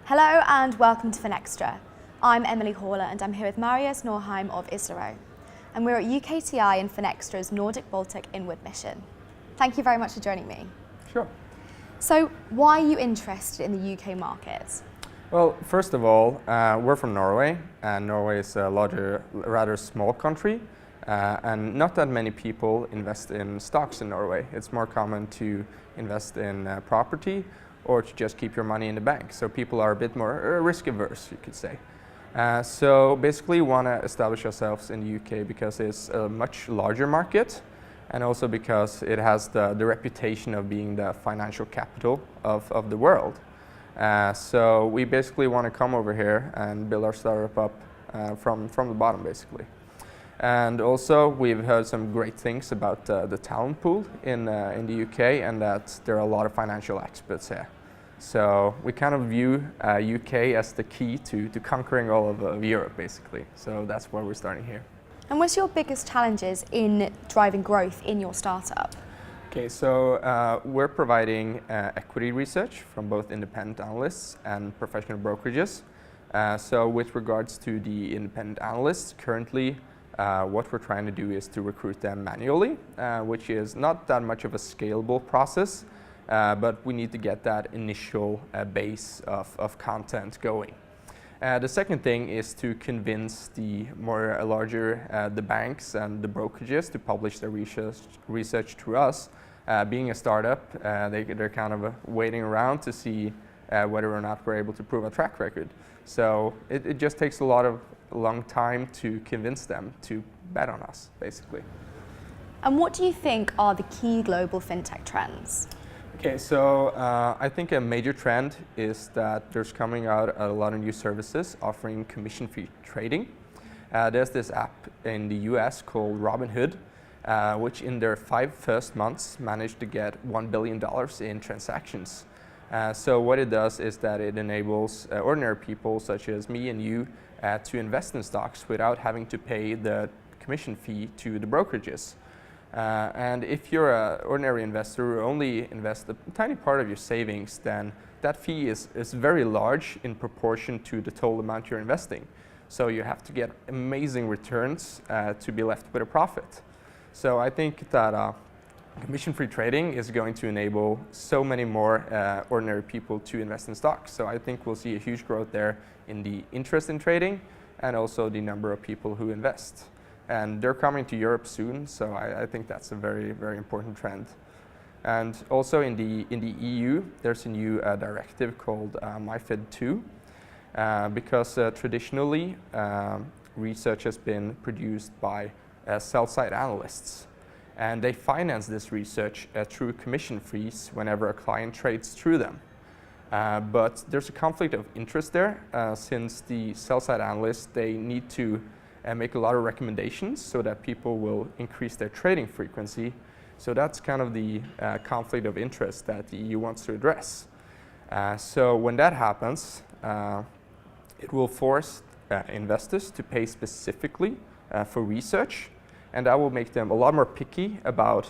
Hello and welcome to Finextra. I'm Emily Haller and I'm here with Marius Norheim of Islero. And we're at UKTI in Finextra's Nordic Baltic Inward Mission. Thank you very much for joining me. Sure. So why are you interested in the UK market? Well, first of all, we're from Norway, and Norway is a rather small country, and not that many people invest in stocks in Norway. It's more common to invest in property or to just keep your money in the bank. So people are a bit more risk averse, you could say. So basically we want to establish ourselves in the UK because it's a much larger market, and also because it has the reputation of being the financial capital of the world. So we basically want to come over here and build our startup up from the bottom, basically. And also we've heard some great things about the talent pool in the UK, and that there are a lot of financial experts here. So we kind of view UK as the key to conquering all of Europe, basically. So that's why we're starting here. And what's your biggest challenges in driving growth in your startup? Okay, so we're providing equity research from both independent analysts and professional brokerages. So with regards to the independent analysts, currently what we're trying to do is to recruit them manually, which is not that much of a scalable process, but we need to get that initial base of content going. The second thing is to convince the larger the banks and the brokerages to publish their research through us. Being a startup, they're kind of waiting around to see whether or not we're able to prove a track record. So it just takes a long time to convince them to bet on us, basically. And what do you think are the key global fintech trends? Okay, so I think a major trend is that there's coming out a lot of new services offering commission-free trading. There's this app in the US called Robinhood, which in their 5 first months managed to get $1 billion in transactions. So what it does is that it enables ordinary people such as me and you to invest in stocks without having to pay the commission fee to the brokerages. And if you're an ordinary investor who only invests a tiny part of your savings, then that fee is very large in proportion to the total amount you're investing. So you have to get amazing returns to be left with a profit. So I think that commission-free trading is going to enable so many more ordinary people to invest in stocks. So I think we'll see a huge growth there in the interest in trading and also the number of people who invest. And they're coming to Europe soon, so I think that's a very, very important trend. And also in the EU, there's a new directive called MiFID II, because traditionally research has been produced by sell-side analysts. And they finance this research through commission fees whenever a client trades through them. But there's a conflict of interest there, since the sell-side analysts, they need to make a lot of recommendations so that people will increase their trading frequency. So that's kind of the conflict of interest that the EU wants to address. So when that happens, it will force investors to pay specifically for research, and that will make them a lot more picky about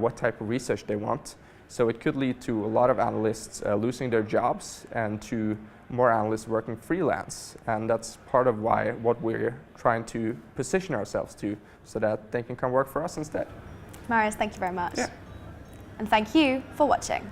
what type of research they want. So it could lead to a lot of analysts losing their jobs and to more analysts working freelance. And that's part of what we're trying to position ourselves to, so that they can come work for us instead. Marius, thank you very much. Yeah. And thank you for watching.